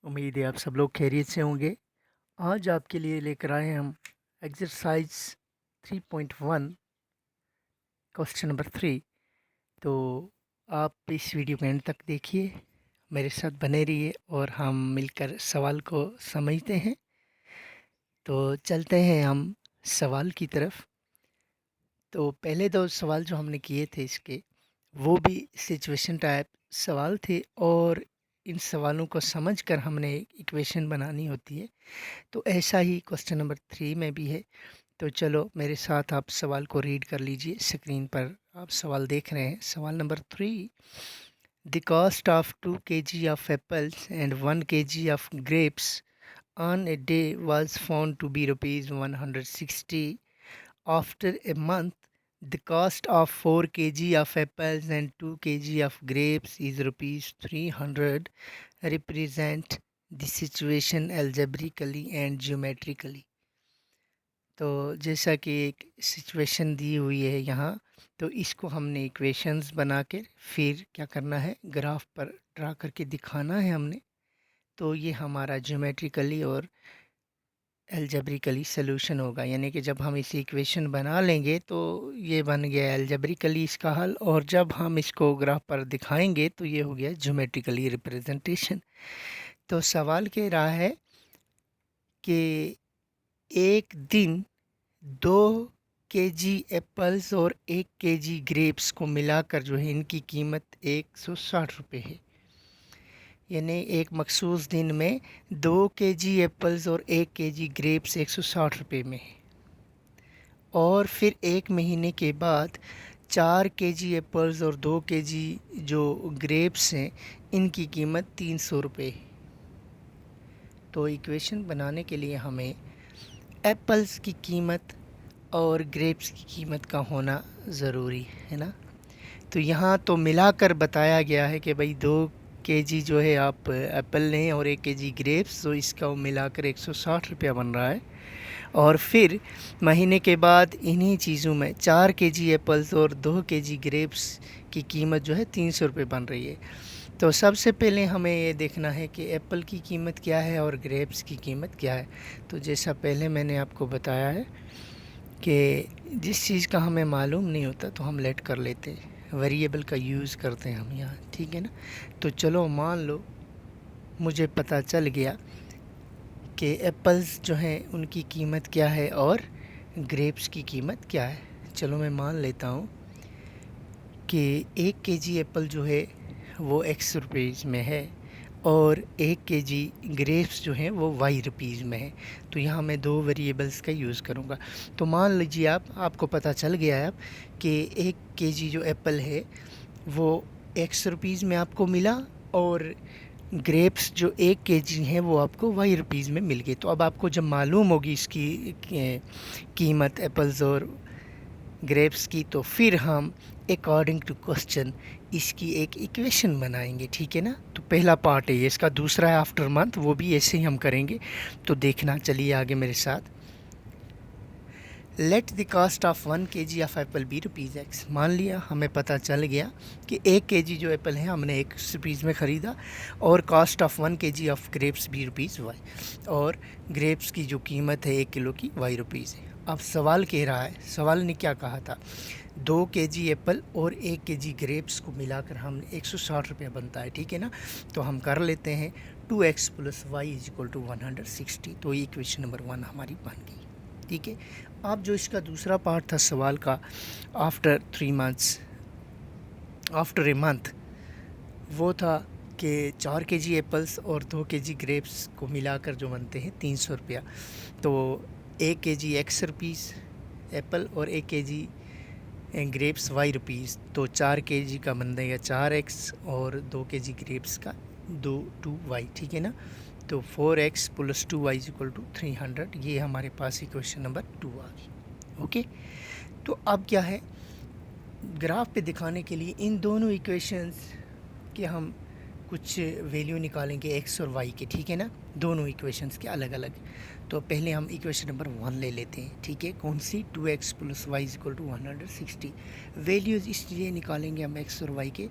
उम्मीद है आप सब लोग खैरियत से होंगे। आज आपके लिए लेकर आए हैं हम एक्सरसाइज 3.1 क्वेश्चन नंबर 3। तो आप इस वीडियो को एंड तक देखिए, मेरे साथ बने रहिए और हम मिलकर सवाल को समझते हैं। तो चलते हैं हम सवाल की तरफ। तो पहले दो सवाल जो हमने किए थे इसके, वो भी सिचुएशन टाइप सवाल थे और इन सवालों को समझकर हमने एक इक्वेशन बनानी होती है। तो ऐसा ही क्वेश्चन नंबर 3 में भी है। तो चलो मेरे साथ आप सवाल को रीड कर लीजिए। स्क्रीन पर आप सवाल देख रहे हैं। सवाल number 3, the cost of 2 kg of apples and 1 kg of grapes on a day was found to be rupees 160. After a month, the cost of 4 kg of apples and 2 kg of grapes is rupees 300. Represent the situation algebraically and geometrically. तो जैसा कि एक situation दी हुई है यहाँ, तो इसको हमने इक्वेशंस बना के फिर क्या करना है, ग्राफ पर ड्रा करके दिखाना है हमने। तो ये हमारा ज्योमेट्रिकली और एल्जेब्रिकली सॉल्यूशन होगा, यानी कि जब हम इसे इक्वेशन बना लेंगे तो ये बन गया एल्जेब्रिकली इसका हल, और जब हम इसको ग्राफ पर दिखाएंगे तो ये हो गया ज्योमेट्रिकली रिप्रेजेंटेशन। तो सवाल कह रहा है कि एक दिन 2 kg एप्पल्स और 1 kg ग्रेप्स को मिलाकर जो है इनकी कीमत 160 रुपये है। यानी एक मखसूस दिन में 2 kg एप्पल्स और 1 kg ग्रेप्स 160 रुपये में है, और फिर एक महीने के बाद 4 kg एप्पल्स और 2 kg जो ग्रेप्स हैं इनकी कीमत 300 रुपये है। तो इक्वेशन बनाने के लिए हमें एप्पल्स की कीमत और ग्रेप्स की कीमत का होना ज़रूरी है ना। तो यहाँ तो मिलाकर बताया गया है कि भाई 2 kg जो है आप एप्पल लें और 1 kg ग्रेप्स, तो इसका वो मिलाकर 160 रुपया बन रहा है। और फिर महीने के बाद इन्हीं चीज़ों में 4 kg एप्पल्स और 2 kg ग्रेप्स की कीमत जो है 300 रुपये बन रही है। तो सबसे पहले हमें ये देखना है कि एप्पल की कीमत क्या है और ग्रेप्स की कीमत क्या है। तो जैसा पहले मैंने आपको बताया है कि जिस चीज़ का हमें मालूम नहीं होता तो हम लेट कर लेते हैं, वेरिएबल का यूज़ करते हैं हम यहाँ, ठीक है ना। तो चलो मान लो मुझे पता चल गया कि एप्पल्स जो हैं उनकी कीमत क्या है और ग्रेप्स की कीमत क्या है। चलो मैं मान लेता हूँ कि 1 kg एप्पल जो है वो x रुपीज़ में है और 1 kg ग्रेप्स जो हैं वो y रुपीज़ में है। तो यहाँ मैं दो वेरिएबल्स का यूज़ करूँगा। तो मान लीजिए आपको पता चल गया है अब कि 1 kg जो एप्पल है वो x रुपीज़ में आपको मिला और ग्रेप्स जो 1 kg हैं वो आपको y रुपीज़ में मिल गए। तो अब आपको जब मालूम होगी इसकी कीमत एप्पल्स और ग्रेप्स की, तो फिर हम अकॉर्डिंग टू क्वेश्चन इसकी एक इक्वेशन बनाएंगे, ठीक है ना। तो पहला पार्ट है ये, इसका दूसरा है आफ्टर मंथ, वो भी ऐसे ही हम करेंगे। तो देखना, चलिए आगे मेरे साथ। Let the cost of 1 kg of apple be rupees X. मान लिया हमें पता चल गया कि 1 kg जो एप्पल है हमने ₹1 में ख़रीदा और cost of 1 kg of grapes be rupees Y, और ग्रेप्स की जो कीमत है 1 किलो की वाई रुपीज़ है। अब सवाल कह रहा है, सवाल ने क्या कहा था, 2 kg एप्पल और 1 kg ग्रेप्स को मिलाकर हम 160 रुपया बनता है, ठीक है ना। तो हम कर लेते हैं 2x + y = 160। तो ये इक्वेशन नंबर 1 हमारी बन गई, ठीक है। अब जो इसका दूसरा पार्ट था सवाल का, after 3 months, after a month, वो था कि 4 kg एप्पल्स और 2 kg ग्रेप्स को मिलाकर जो बनते हैं 300 रुपया। तो 1 kg x रुपीज़ एप्पल और 1 kg ग्रेप्स वाई रुपीज़, तो 4 kg का बन जाएगा 4x और 2 kg ग्रेप्स का 2y, ठीक है ना। तो 4x + 2y = 300। ये हमारे पास इक्वेशन नंबर 2 आ गई, ओके। तो अब क्या है, ग्राफ पे दिखाने के लिए इन दोनों इक्वेशंस के हम कुछ वैल्यू निकालेंगे x और y के, ठीक है ना, दोनों इक्वेशंस के अलग अलग। तो पहले हम इक्वेशन नंबर 1 ले लेते हैं, ठीक है। कौन सी, 2x + y = 160। वैल्यूज़ इसलिए निकालेंगे हम x और y के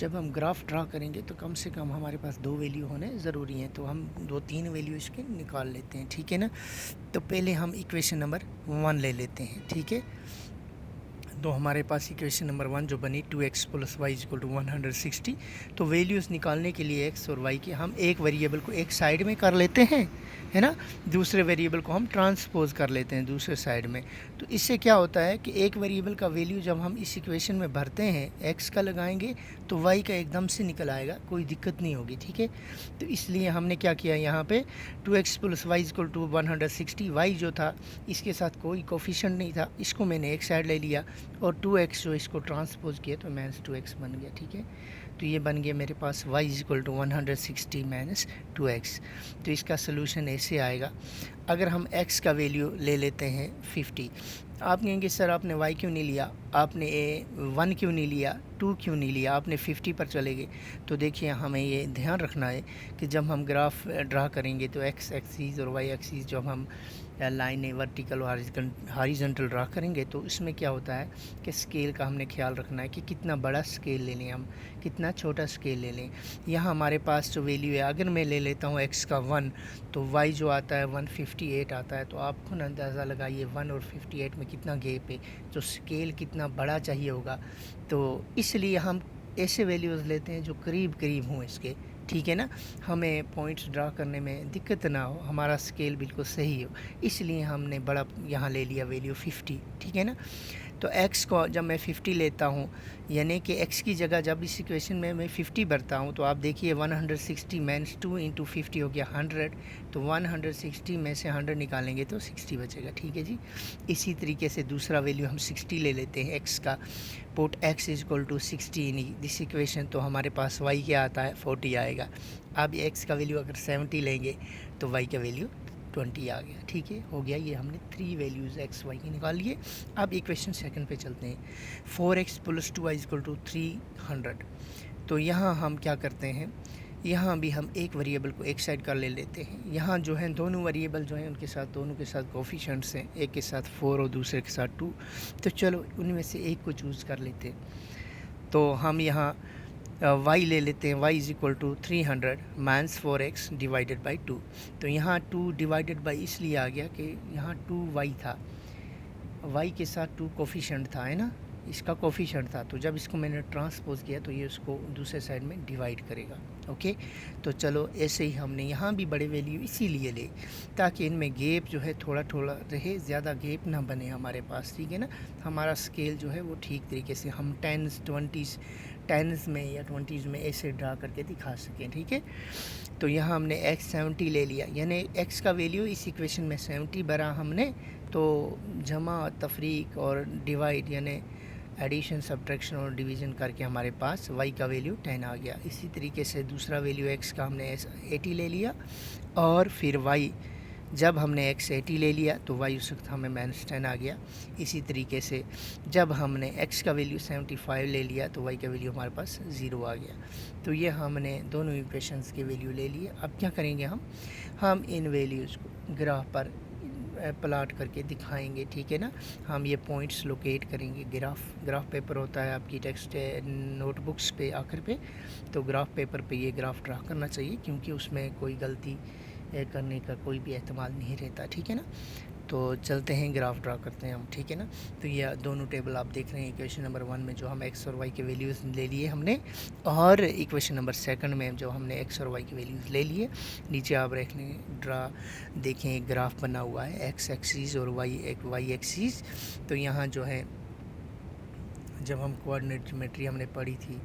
जब हम ग्राफ ड्रा करेंगे तो कम से कम हमारे पास 2 वैल्यू होने ज़रूरी हैं, तो हम 2-3 वैल्यू इसके निकाल लेते हैं, ठीक है ना। तो पहले हम इक्वेशन नंबर 1 ले लेते हैं, ठीक है। तो हमारे पास इक्वेशन नंबर 1 जो बनी 2x + y = 160। तो वैल्यूज़ निकालने के लिए x और y के हम एक वेरिएबल को एक साइड में कर लेते हैं, है ना, दूसरे वेरिएबल को हम ट्रांसपोज कर लेते हैं दूसरे साइड में। तो इससे क्या होता है कि एक वेरिएबल का वैल्यू जब हम इस इक्वेशन में भरते हैं, x का लगाएंगे तो y का एकदम से निकल आएगा, कोई दिक्कत नहीं होगी, ठीक है। तो इसलिए हमने क्या किया यहाँ पे 2x + y = 160, y जो था इसके साथ कोई कोफिशिएंट नहीं था, इसको मैंने एक साइड ले लिया और 2x जो इसको ट्रांसपोज किया तो -2x बन गया, ठीक है। तो ये बन गया मेरे पास y = 160 - 2x। तो इसका सोल्यूशन ऐसे आएगा। अगर हम x का वैल्यू ले लेते हैं 50, आप कहेंगे सर आपने y क्यों नहीं लिया, आपने 1 क्यों नहीं लिया, 2 क्यों नहीं लिया, आपने 50 पर चले गए। तो देखिए हमें ये ध्यान रखना है कि जब हम ग्राफ ड्रा करेंगे तो x एक्सिस और y एक्सिस जब हम लाइनें वर्टिकल और हॉरिजॉन्टल ड्रा करेंगे तो इसमें क्या होता है कि स्केल का हमने ख्याल रखना है कि कितना बड़ा स्केल ले लें हम, कितना छोटा स्केल ले लें। यहाँ हमारे पास जो वैल्यू है, अगर मैं ले लेता हूँ x का 1 तो y जो आता है 158 आता है। तो आप खुद अंदाज़ा लगाइए 1 और 58 में कितना गैप है, जो स्केल कितना बड़ा चाहिए होगा। तो इसलिए हम ऐसे वैल्यूज़ लेते हैं जो करीब करीब हों इसके, ठीक है ना, हमें पॉइंट्स ड्रा करने में दिक्कत ना हो, हमारा स्केल बिल्कुल सही हो, इसलिए हमने बड़ा यहाँ ले लिया वैल्यू 50, ठीक है ना। तो x को जब मैं 50 लेता हूँ, यानी कि x की जगह जब इस इक्वेशन में मैं 50 भरता हूँ तो आप देखिए 160 - 2 × 50 हो गया 100। तो 160 में से 100 निकालेंगे तो 60 बचेगा, ठीक है जी। इसी तरीके से दूसरा वैल्यू हम 60 ले लेते हैं x का, put x = 60 in this equation. तो हमारे पास y क्या आता है 40 आएगा। अब x का वैल्यू अगर 70 लेंगे तो y का वैल्यू 20 आ गया, ठीक है, हो गया। ये हमने 3 वैल्यूज़ x y की निकाल लिए। अब इक्वेशन सेकंड पे चलते हैं। 4x + 2y = 300। तो यहाँ हम क्या करते हैं, यहाँ भी हम एक वेरिएबल को एक साइड कर ले लेते हैं। यहाँ जो है दोनों वेरिएबल जो हैं उनके साथ दोनों के साथ कोफिशिएंट्स हैं, एक के साथ 4 और दूसरे के साथ 2। तो चलो उनमें से एक को चूज़ कर लेते हैं। तो हम यहाँ y ले लेते हैं, y = 300 - 4x / 2। तो यहाँ 2 डिवाइडेड बाई इसलिए आ गया कि यहाँ 2y था, y के साथ 2 कोफिशिएंट था, है ना, इसका कोफिशिएंट था। तो जब इसको मैंने ट्रांसपोज किया तो ये उसको दूसरे साइड में डिवाइड करेगा, ओके। तो चलो ऐसे ही हमने यहाँ भी बड़े वैल्यू इसीलिए ले ताकि इनमें गैप जो है थोड़ा थोड़ा रहे, ज़्यादा गैप ना बने हमारे पास, ठीक है ना। हमारा स्केल जो है वो ठीक तरीके से हम 10s 20s 10s में या 20s में ऐसे ड्रा करके दिखा सकें, ठीक है। तो यहाँ हमने x 70 ले लिया, यानी x का वैल्यू इस इक्वेशन में 70 भरा हमने। तो जमा तफरीक और डिवाइड यानी एडिशन सब्ट्रैक्शन और डिवीज़न करके हमारे पास y का वैल्यू 10 आ गया। इसी तरीके से दूसरा वैल्यू x का हमने 80 ले लिया और फिर y जब हमने x 80 ले लिया तो y उस वक्त हमें -10 आ गया। इसी तरीके से जब हमने x का वैल्यू 75 ले लिया तो y का वैल्यू हमारे पास 0 आ गया। तो ये हमने दोनों इक्वेशंस के वैल्यू ले लिए। अब क्या करेंगे हम इन वैल्यूज़ को ग्राफ पर प्लाट करके दिखाएंगे, ठीक है ना। हम ये पॉइंट्स लोकेट करेंगे। ग्राफ पेपर होता है आपकी टेक्स्ट नोटबुक्स पे आखिर पे, तो ग्राफ पेपर पे ये ग्राफ ड्रा करना चाहिए क्योंकि उसमें कोई गलती करने का कोई भी एहतमाल नहीं रहता, ठीक है ना। तो चलते हैं ग्राफ ड्रा करते हैं हम, ठीक है ना। तो ये दोनों टेबल आप देख रहे हैं इक्वेशन नंबर 1 में जो हम x और y के वैल्यूज़ ले लिए हमने, और इक्वेशन नंबर 2 में जो हमने x और y के वैल्यूज़ ले लिए। नीचे आप देख लें देखें ग्राफ बना हुआ है x एक्सिस और y एक्सिस। तो यहाँ जो है जब हम कोऑर्डिनेट ज्योमेट्री हमने पढ़ी थी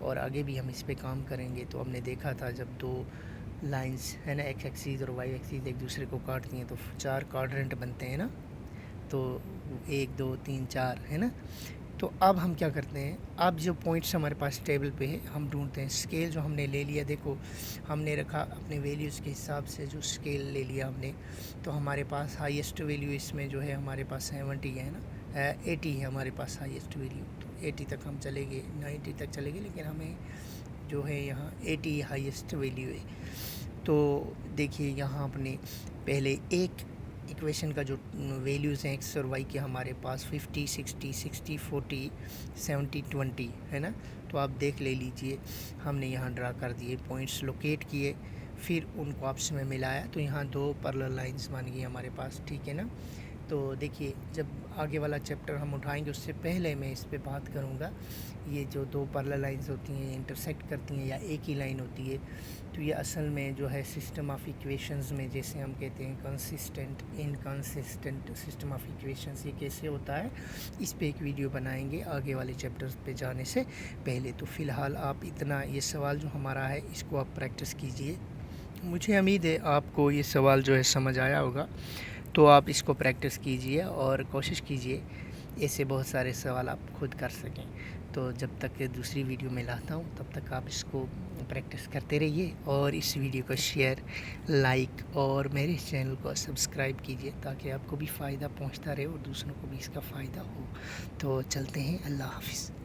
और आगे भी हम इस पे काम करेंगे तो हमने देखा था जब दो लाइंस है ना, x एक्सिस और y एक्सिस एक दूसरे को काटती हैं तो 4 क्वाड्रेंट बनते हैं ना, तो 1 2 3 4 है ना। तो अब हम क्या करते हैं, अब जो पॉइंट्स हमारे पास टेबल पे है हम ढूंढते हैं। स्केल जो हमने ले लिया, देखो हमने रखा अपने वैल्यूज़ के हिसाब से जो स्केल ले लिया हमने, तो हमारे पास हाईएस्ट वैल्यू इसमें जो है हमारे पास 70 है ना, 80 है हमारे पास हाईएस्ट वैल्यू। तो 80 तक हम चलेंगे, 90 तक चलेंगे, लेकिन हमें जो है यहाँ 80 हाईएस्ट वैल्यू है। तो देखिए यहाँ अपने पहले एक इक्वेशन का जो वैल्यूज़ हैं x और y के हमारे पास 50 60 60 40 70 20 है ना। तो आप देख ले लीजिए, हमने यहाँ ड्रा कर दिए, पॉइंट्स लोकेट किए, फिर उनको आपस में मिलाया तो यहाँ 2 पैरेलल लाइंस बन गई हमारे पास, ठीक है ना। तो देखिए, जब आगे वाला चैप्टर हम उठाएंगे उससे पहले मैं इस पे बात करूँगा, ये जो 2 पैरेलल लाइंस होती हैं इंटरसेक्ट करती हैं या एक ही लाइन होती है, तो ये असल में जो है सिस्टम ऑफ इक्वेशंस में, जैसे हम कहते हैं consistent inconsistent system of equations, ये कैसे होता है, इस पे एक वीडियो बनाएंगे आगे वाले चैप्टर्स पे जाने से पहले। तो फ़िलहाल आप इतना, ये सवाल जो हमारा है इसको आप प्रैक्टिस कीजिए। मुझे उम्मीद है आपको ये सवाल जो है समझ आया होगा, तो आप इसको प्रैक्टिस कीजिए और कोशिश कीजिए ऐसे बहुत सारे सवाल आप खुद कर सकें। तो जब तक दूसरी वीडियो में लाता हूँ तब तक आप इसको प्रैक्टिस करते रहिए और इस वीडियो को शेयर, लाइक और मेरे चैनल को सब्सक्राइब कीजिए ताकि आपको भी फ़ायदा पहुँचता रहे और दूसरों को भी इसका फ़ायदा हो। तो चलते हैं, अल्लाह हाफ़िज़।